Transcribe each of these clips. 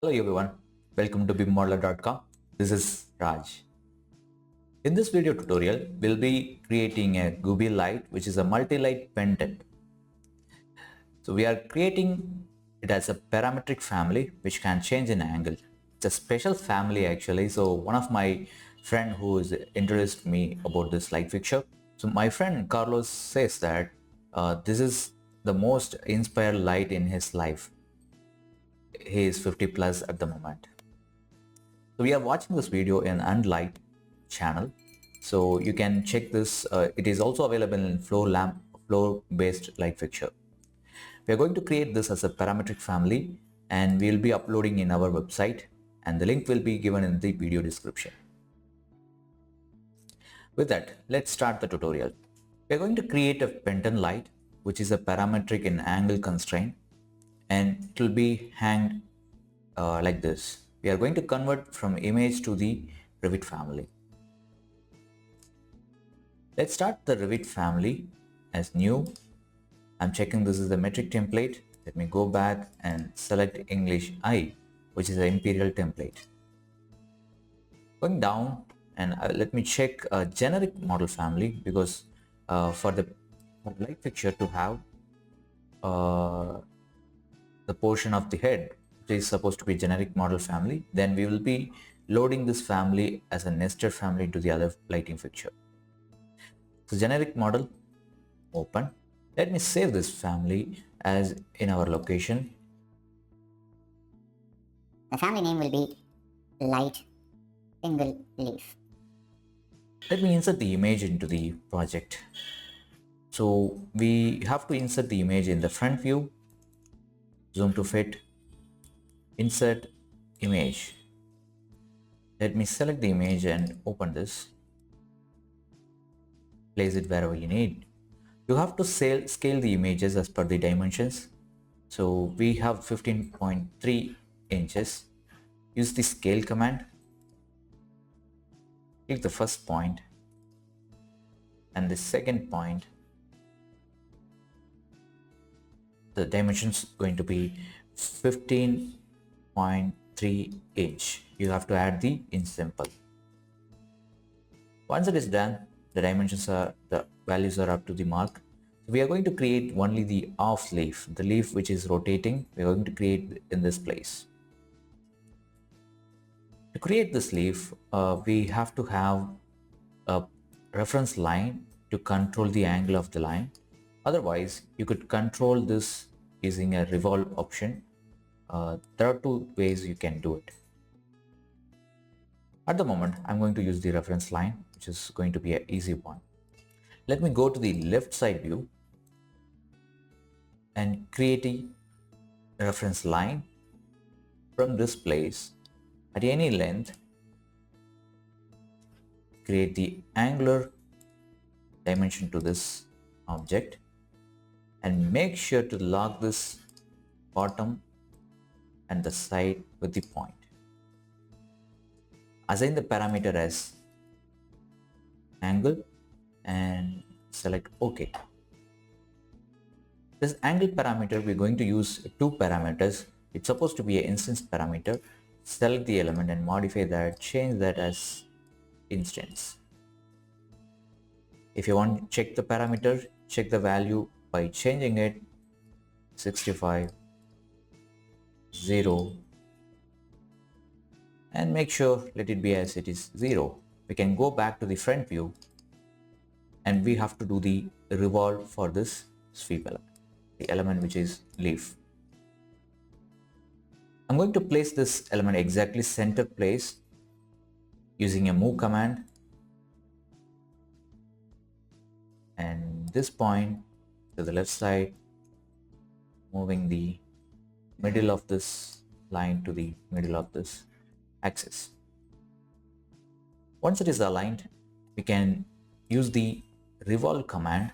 Hello everyone, welcome to bimmodeler.com. This is Raj. In this video tutorial, we'll be creating a Gubi Lite, which is a multi-light pendant. So we are creating it as a parametric family which can change in angle. It's a special family actually. So one of my friend who is introduced me about this light fixture. So my friend Carlos says that this is the most inspired light in his life. He is 50 plus at the moment. So we are watching this video in Lite channel. So you can check this. It is also available in floor based light fixture. We are going to create this as a parametric family and we will be uploading in our website, and the link will be given in the video description. With that, let's start the tutorial. We are going to create a pendant light, which is a parametric in angle constraint, and it will be hanged like this. We are going to convert from image to the Revit family. Let's start the Revit family as new. I'm checking this is the metric template. Let me go back and select English I, which is the imperial template. Going down, and let me check a generic model family, because for the light fixture to have the portion of the head which is supposed to be generic model family, then we will be loading this family as a nested family to the other lighting fixture. So generic model, open. Let me save this family as in our location. The family name will be Light Single Leaf. Let me insert the image into the project. So we have to insert the image in the front view, zoom to fit, insert image. Let me select the image and open this. Place it wherever you need. You have to scale the images as per the dimensions. So we have 15.3 inches. Use the scale command. Click the first point and the second point. The dimensions going to be 15.3 inch. You have to add the inch symbol. Once it is done, the values are up to the mark. So we are going to create only the off leaf, the leaf which is rotating. We are going to create in this place. To create this leaf, we have to have a reference line to control the angle of the line. Otherwise, you could control this using a revolve option. There are two ways you can do it. At the moment, I'm going to use the reference line, which is going to be an easy one. Let me go to the left side view and create a reference line from this place at any length. Create the angular dimension to this object and make sure to lock this bottom and the side with the point. Assign the parameter as angle and select OK. This angle parameter, we're going to use two parameters. It's supposed to be an instance parameter. Select the element and modify that, change that as instance. If you want to check the parameter, check the value by changing it 65, 0, and make sure let it be as it is 0. We can go back to the front view and we have to do the revolve for this sweep element, the element which is leaf. I'm going to place this element exactly center place using a move command, and this point to the left side, moving the middle of this line to the middle of this axis. Once it is aligned, we can use the revolve command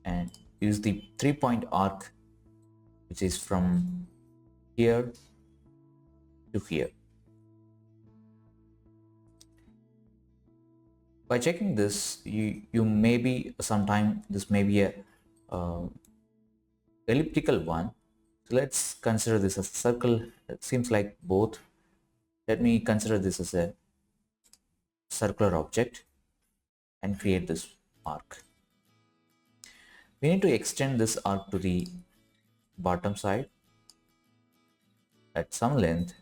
and use the 3-point arc, which is from here to here. By checking this, you may be sometime this may be a elliptical one. So let's consider this as a circle. It seems like both. Let me consider this as a circular object and create this arc. We need to extend this arc to the bottom side at some length.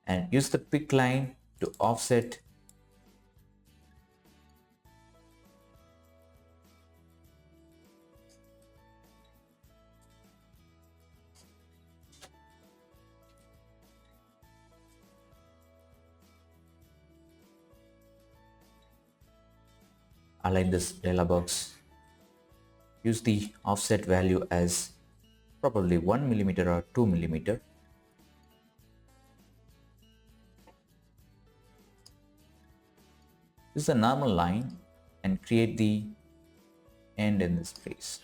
And use the pick line to offset align this dialog box. Use the offset value as probably 1 millimeter or 2 millimeter. Use the normal line and create the end in this place.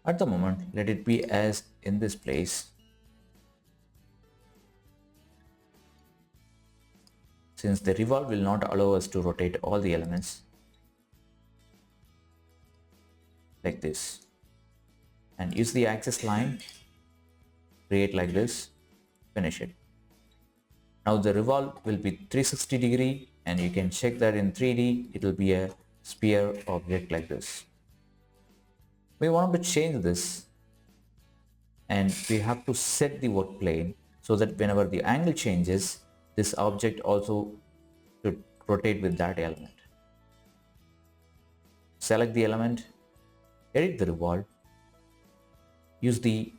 At the moment, let it be as in this place. Since the revolve will not allow us to rotate all the elements like this, and use the axis line, create like this, finish it. Now the revolve will be 360 degree, and you can check that in 3D it will be a sphere object like this. We want to change this, and we have to set the work plane so that whenever the angle changes, this object also should rotate with that element. Select the element, edit the revolve, use the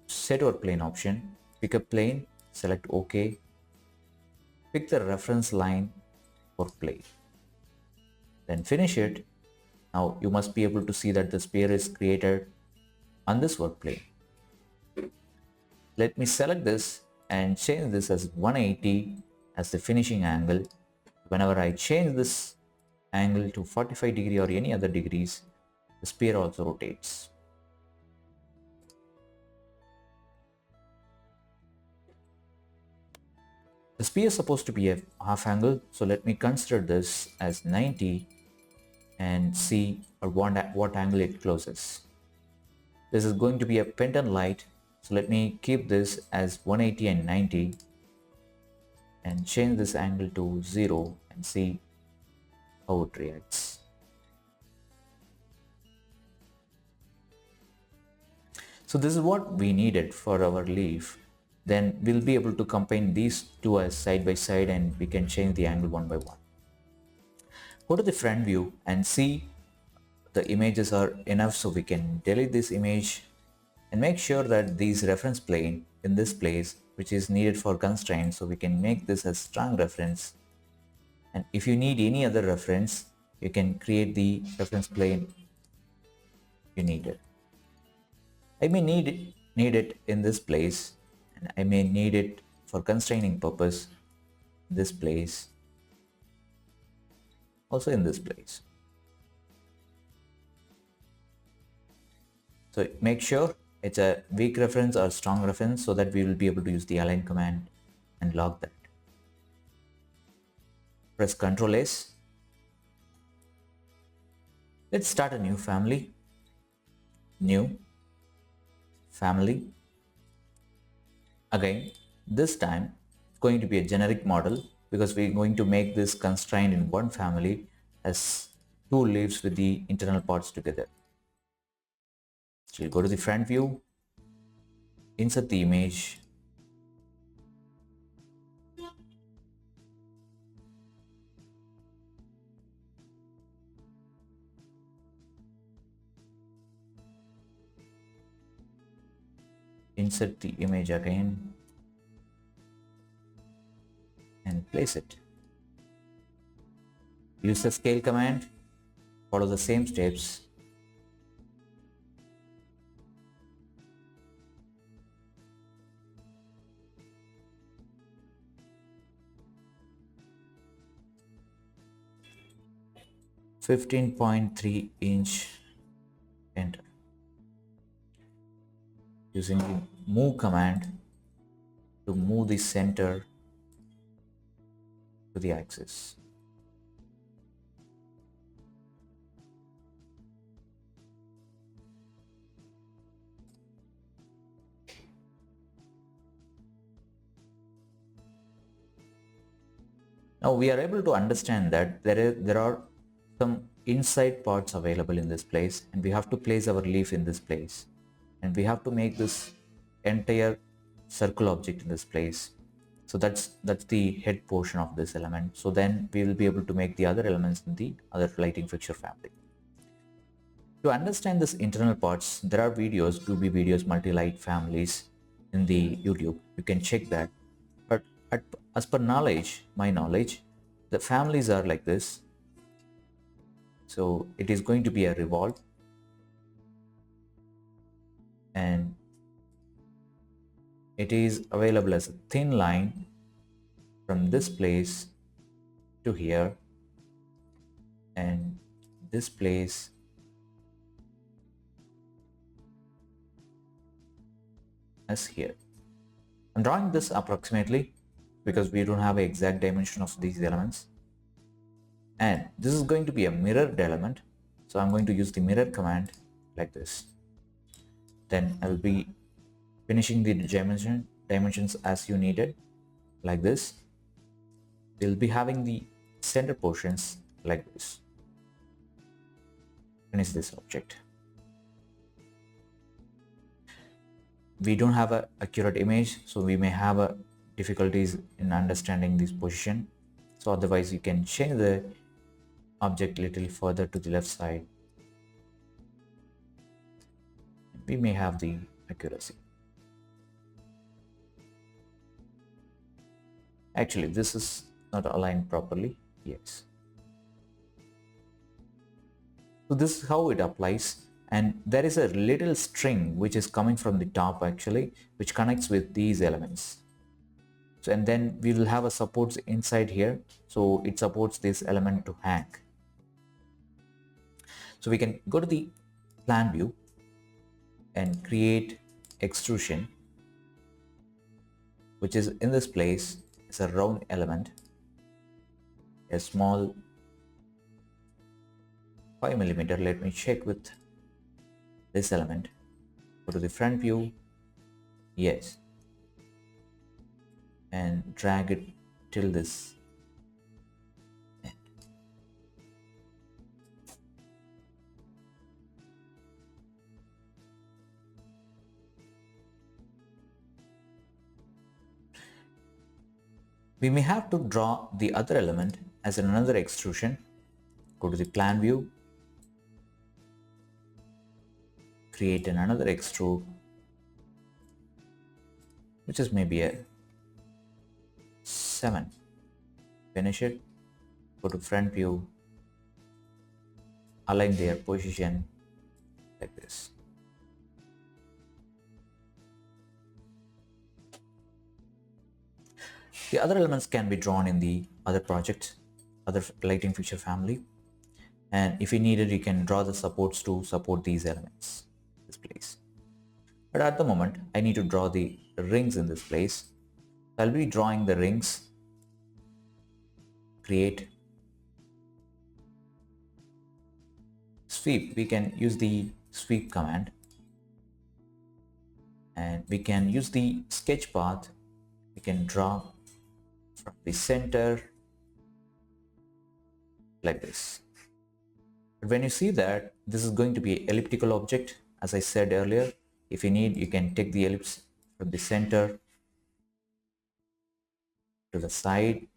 set work plane option, pick a plane, select OK, pick the reference line for plane, then finish it. Now you must be able to see that the sphere is created on this work plane. Let me select this and change this as 180 as the finishing angle. Whenever I change this angle to 45 degree or any other degrees, the sphere also rotates. The sphere is supposed to be a half angle, so let me consider this as 90 and see what angle it closes. This is going to be a Pendent Lite, so let me keep this as 180 and 90 and change this angle to 0 and see how it reacts. So this is what we needed for our leaf. Then we'll be able to combine these two as side by side, and we can change the angle one by one. Go to the front view and see the images are enough, so we can delete this image and make sure that these reference plane in this place, which is needed for constraints, so we can make this as strong reference. And if you need any other reference, you can create the reference plane you needed. I may need it in this place, and I may need it for constraining purpose in this place, also in this place. So make sure it's a weak reference or strong reference, so that we will be able to use the align command and log that. Press Ctrl S. Let's start a new family. New family. Again, this time it's going to be a generic model, because we're going to make this constraint in one family as two leaves with the internal parts together. So we'll go to the front view, insert the image, insert the image again and place it. Use the scale command, follow the same steps. 15.3 inch, enter. Using the move command to move the center to the axis. Now we are able to understand that there are some inside parts available in this place, and we have to place our leaf in this place, and we have to make this entire circle object in this place. So that's the head portion of this element. So then we will be able to make the other elements in the other lighting fixture family. To understand this internal parts, there are videos, Gubi videos, multi-light families in the YouTube. You can check that. But as per knowledge, my knowledge, the families are like this. So it is going to be a revolve, and it is available as a thin line from this place to here, and this place as here. I'm drawing this approximately because we don't have an exact dimension of these elements, and this is going to be a mirrored element. So I'm going to use the mirror command like this. Then I'll be finishing the dimensions as you needed like this. We'll be having the center portions like this. Finish this object. We don't have an accurate image, so we may have a difficulties in understanding this position. So otherwise you can change the object little further to the left side. We may have the accuracy. Actually, this is not aligned properly. Yes. So this is how it applies. And there is a little string which is coming from the top actually, which connects with these elements. So, and then we will have a supports inside here. So it supports this element to hang. So we can go to the plan view and create extrusion, which is in this place. It's a round element, a small 5 millimeter. Let me check with this element. Go to the front view, yes, and drag it till this end. We may have to draw the other element as another extrusion. Go to the plan view, create another extrude, which is maybe a 7. Finish it, go to front view, align their position like this. The other elements can be drawn in the other project, other lighting fixture family, and if you need it, you can draw the supports to support these elements in this place. But at the moment I need to draw the rings in this place. I'll be drawing the rings. Create sweep. We can use the sweep command, and we can use the sketch path. We can draw from the center like this. But when you see that this is going to be an elliptical object, as I said earlier, if you need, you can take the ellipse from the center to the side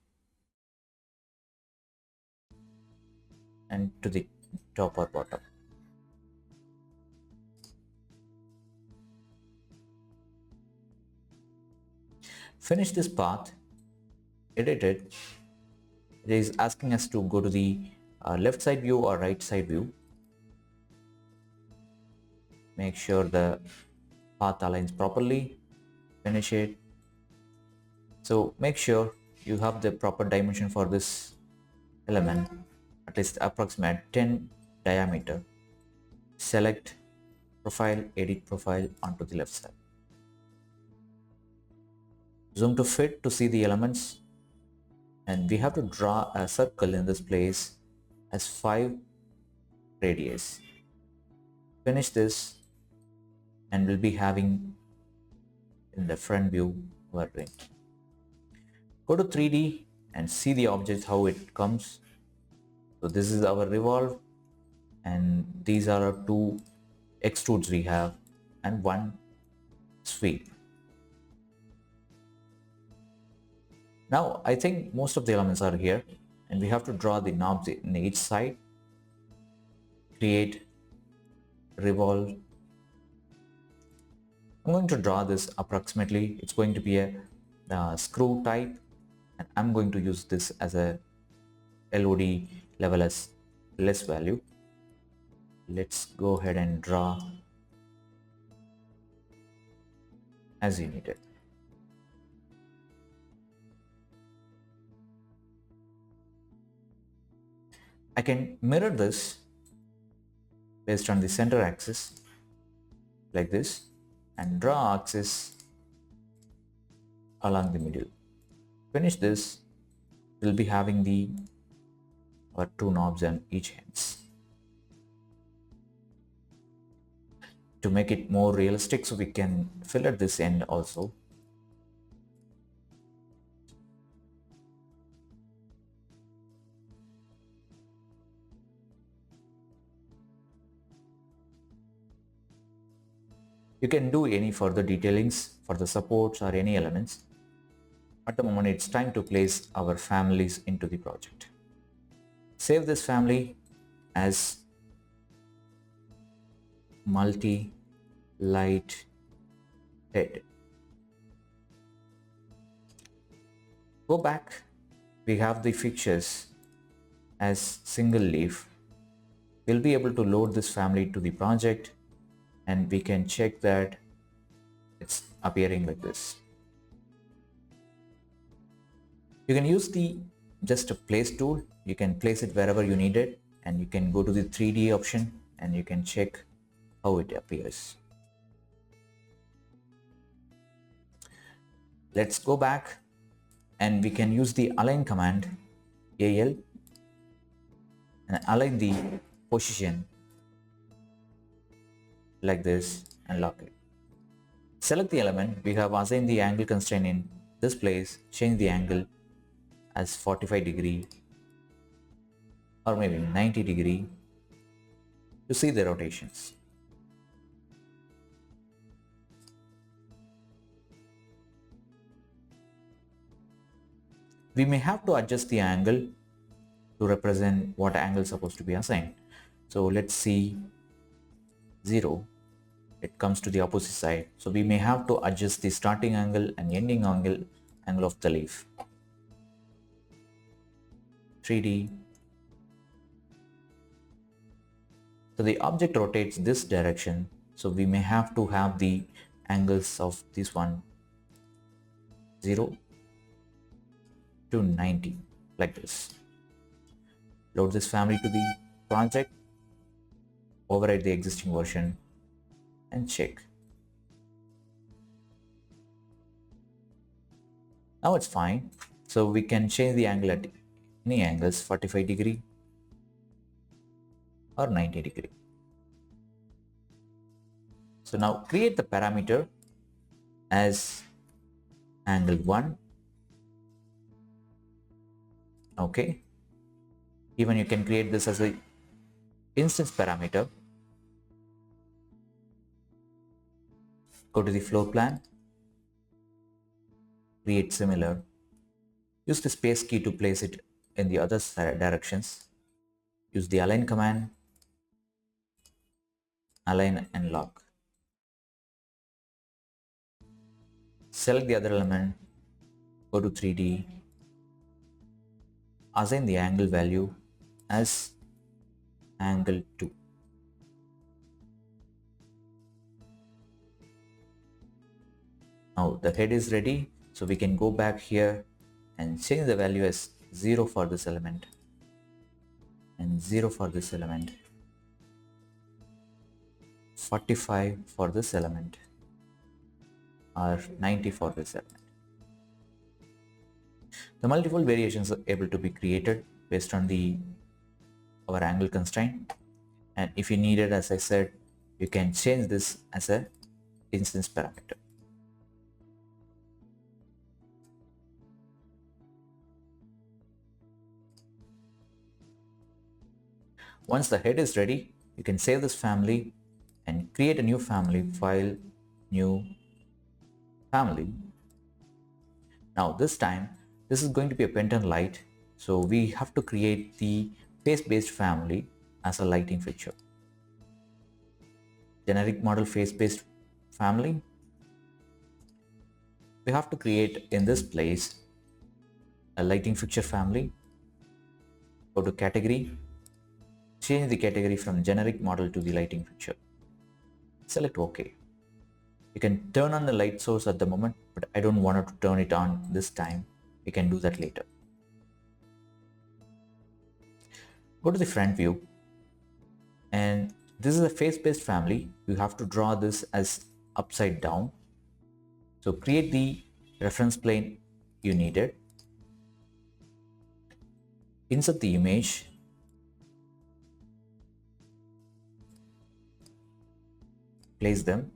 and to the top or bottom. Finish this path, edit it. It is asking us to go to the left side view or right side view. Make sure the path aligns properly. Finish it. So make sure you have the proper dimension for this element. at least approximate 10 diameter. Select profile, edit profile onto the left side. Zoom to fit to see the elements, and we have to draw a circle in this place as 5 radius. Finish this and we'll be having in the front view our ring. Go to 3D and see the object how it comes. So this is our revolve, and these are our 2 extrudes we have and 1 sweep. Now I think most of the elements are here, and we have to draw the knobs in each side. Create revolve. I'm going to draw this approximately. It's going to be a screw type, and I'm going to use this as a LOD level as less value. Let's go ahead and draw as you need it. I can mirror this based on the center axis like this and draw axis along the middle. Finish this, we'll be having the 2 knobs on each ends. To make it more realistic, so we can fill at this end also. You can do any further detailings for the supports or any elements. At the moment, it's time to place our families into the project. Save this family as multi-light head. Go back, we have the fixtures as single leaf. We'll be able to load this family to the project, and we can check that it's appearing like this. You can use the just a place tool. You can place it wherever you need it, and you can go to the 3D option and you can check how it appears. Let's go back and we can use the align command, AL, and align the position like this and lock it. Select the element. We have assigned the angle constraint in this place. Change the angle as 45 degree or maybe 90 degree to see the rotations. We may have to adjust the angle to represent what angle is supposed to be assigned. So let's see 0. It comes to the opposite side, so we may have to adjust the starting angle and ending angle of the leaf. 3D. So the object rotates this direction, so we may have to have the angles of this one 0 to 90 like this. Load this family to the project, override the existing version and check. Now it's fine. So we can change the angle at any angles, 45 degree or 90 degree. So now create the parameter as angle 1. Okay. Even you can create this as a instance parameter. Go to the floor plan, create similar. Use the space key to place it in the other directions. Use the align command, align and lock. Select the other element, go to 3D, assign the angle value as angle 2. Now the head is ready, so we can go back here and change the value as 0 for this element. and 0 for this element, 45 for this element, or 90 for this element. The multiple variations are able to be created based on our angle constraint, and if you need it, as I said, you can change this as a instance parameter. Once the head is ready, you can save this family and create a new family, file, new family. Now this time, this is going to be a Pendent light, so we have to create the face-based family as a lighting fixture. Generic model face-based family. We have to create in this place a lighting fixture family. Go to category, change the category from generic model to the lighting fixture. Select OK. You can turn on the light source at the moment, but I don't want to turn it on this time. We can do that later. Go to the front view, and this is a face-based family. You have to draw this as upside down. So create the reference plane you needed. Insert the image. Place them.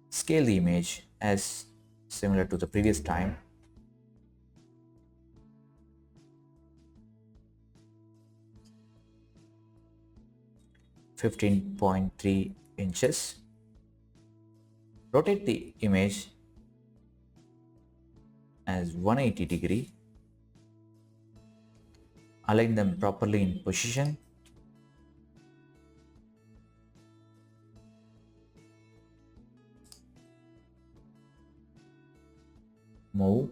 Scale the image as similar to the previous time. (15.3 inches). Rotate the image as 180 degree. Align them properly in position. Move.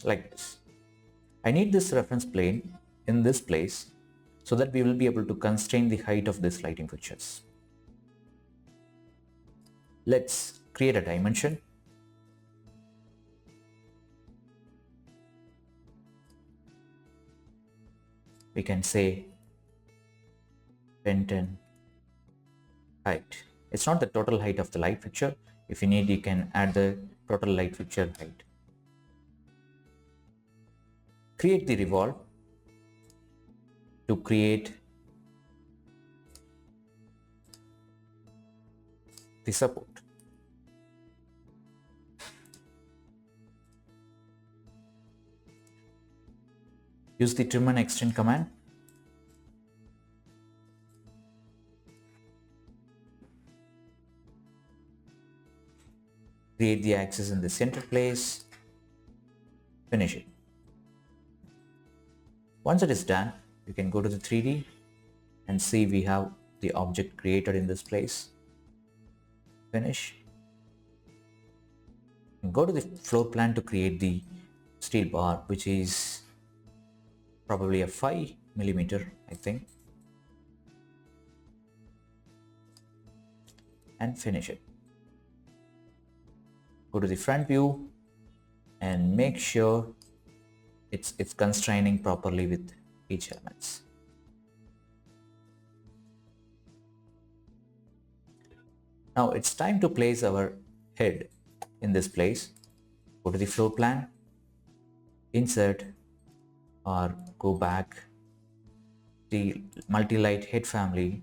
Like this. I need this reference plane in this place so that we will be able to constrain the height of this lighting fixtures. Let's create a dimension. We can say Pendent height. It's not the total height of the light fixture. If you need, you can add the total light fixture height. Create the Revolve to create the support. Use the trim and extend command. Create the axis in the center place. Finish it. Once it is done, you can go to the 3D and see we have the object created in this place. Finish. And go to the floor plan to create the steel bar, which is probably a 5 millimeter, I think. And finish it. Go to the front view and make sure it's constraining properly with each elements. Now it's time to place our head in this place. Go to the floor plan, insert, or go back, the multi-light head family,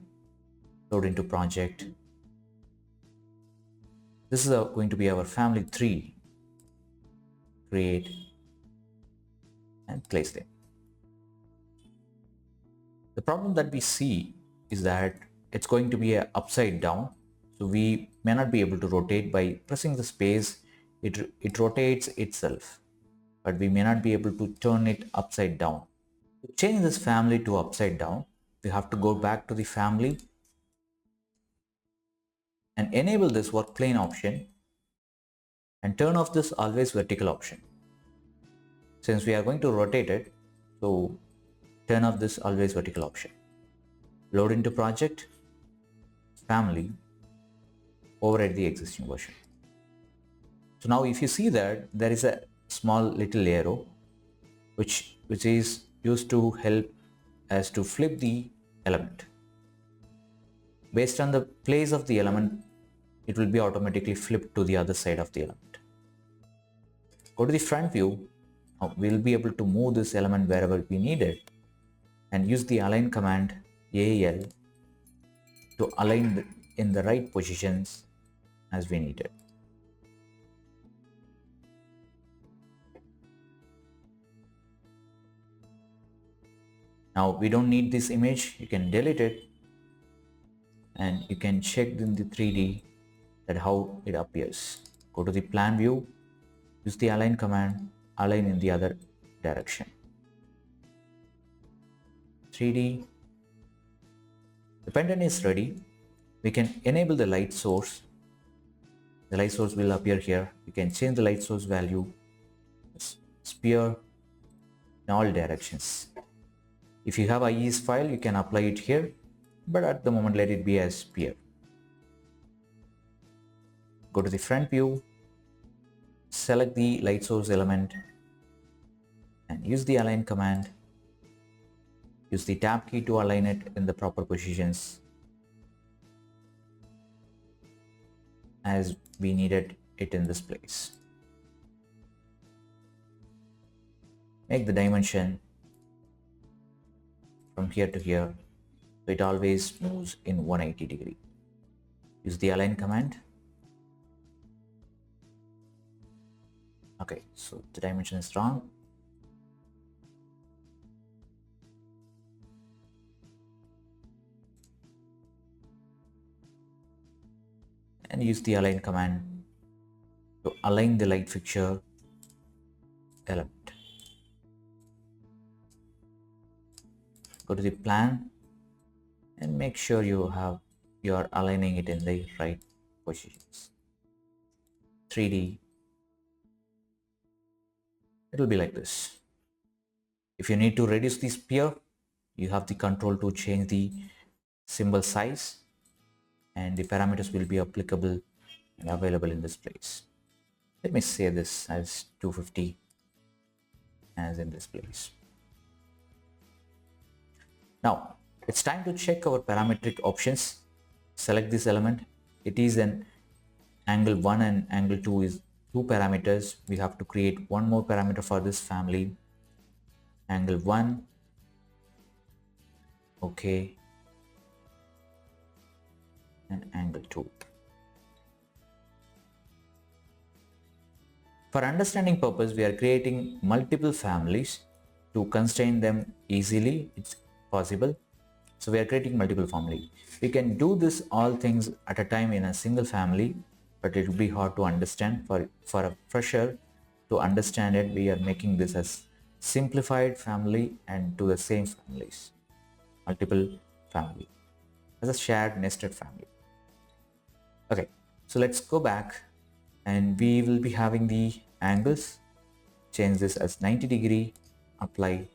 load into project. This is going to be our family 3. Create and place them. The problem that we see is that it's going to be upside down, so we may not be able to rotate. By pressing the space, it rotates itself, but we may not be able to turn it upside down. To change this family to upside down, we have to go back to the family and enable this work plane option and turn off this always vertical option. Since we are going to rotate it, so turn off this always vertical option. Load into project, family, override the existing version. So now if you see that there is a small little arrow which is used to help us to flip the element. Based on the place of the element, it will be automatically flipped to the other side of the element. Go to the front view. Now we'll be able to move this element wherever we need it and use the align command AL to align in the right positions as we need it. Now we don't need this image, you can delete it and you can check in the 3D that how it appears. Go to the plan view, use the align command, align in the other direction. 3D, the pendant is ready. We can enable the light source. The light source will appear here. You can change the light source value, sphere in all directions. If you have IES file, you can apply it here, but at the moment let it be as sphere. Go to the front view, select the light source element and use the align command. Use the tab key to align it in the proper positions as we needed it in this place. Make the dimension from here to here so it always moves in 180 degree. Use the align command. Okay, so the dimension is wrong. And use the align command to align the light fixture element. Go to the plan and make sure you are aligning it in the right positions. 3D, it will be like this. If you need to reduce the sphere, you have the control to change the symbol size and the parameters will be applicable and available in this place. Let me say this as 250 as in this place. Now it's time to check our parametric options. Select this element. It is an angle 1 and angle 2 is 2 parameters. We have to create one more parameter for this family. Angle 1. Okay. And angle 2. For understanding purpose, we are creating multiple families. To constrain them easily, it's possible. So we are creating multiple family. We can do this all things at a time in a single family, but it will be hard to understand for a fresher to understand it. We are making this as simplified family and to the same families, multiple family as a shared nested family. Okay, so let's go back and we will be having the angles. Change this as 90 degree, apply.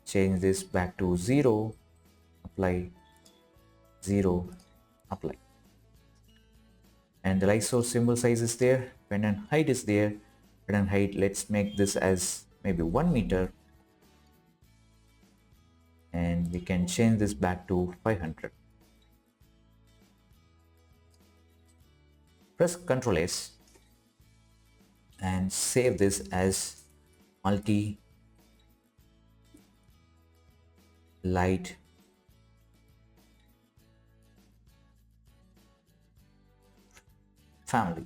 Change this back to 0, apply, 0, apply. And the light source symbol size is there, pendant height is there. Pendant height, let's make this as maybe 1 meter. And we can change this back to 500. Press Ctrl S and save this as multi-light family.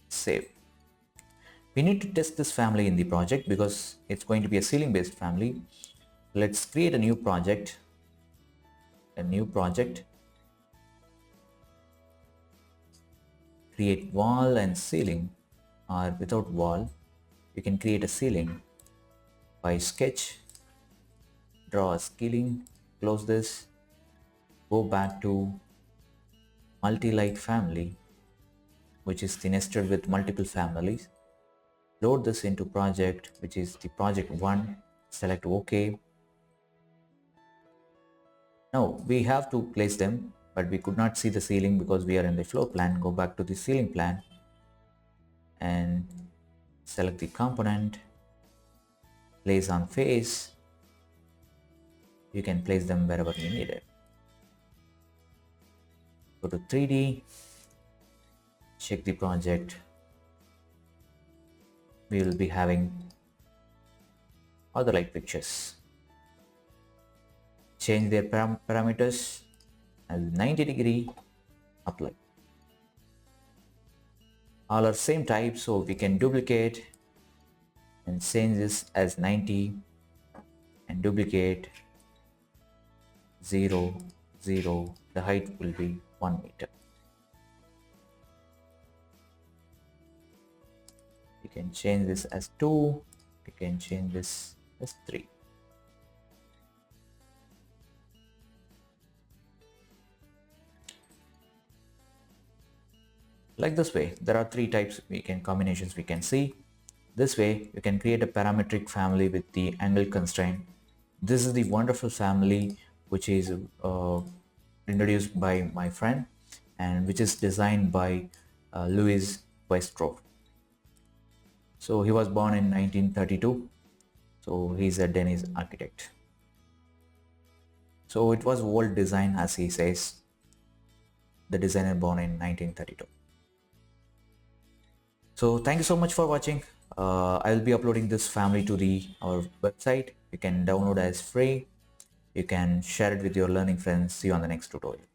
Save. We need to test this family in the project because it's going to be a ceiling based family. Let's create a new project. Create wall and ceiling, or without wall you can create a ceiling by sketch, draw a ceiling, close this, go back to multi-light family, which is the nested with multiple families. Load this into project, which is the project 1, select OK. Now we have to place them but we could not see the ceiling because we are in the floor plan. Go back to the ceiling plan and select the component, place on face. You can place them wherever you need it. Go to 3D, check the project. We will be having all the light pictures. Change their parameters as 90°, apply. All are same type, so we can duplicate and change this as 90 and duplicate 0, 0. The height will be 1 meter. You can change this as 2. You can change this as 3. Like this way, there are 3 types combinations we can see. This way you can create a parametric family with the angle constraint. This is the wonderful family which is introduced by my friend and which is designed by Louis Westrov. So he was born in 1932. So he's a Danish architect. So it was old design, as he says, the designer born in 1932. So thank you so much for watching. I will be uploading this family to our website. You can download as free. You can share it with your learning friends. See you on the next tutorial.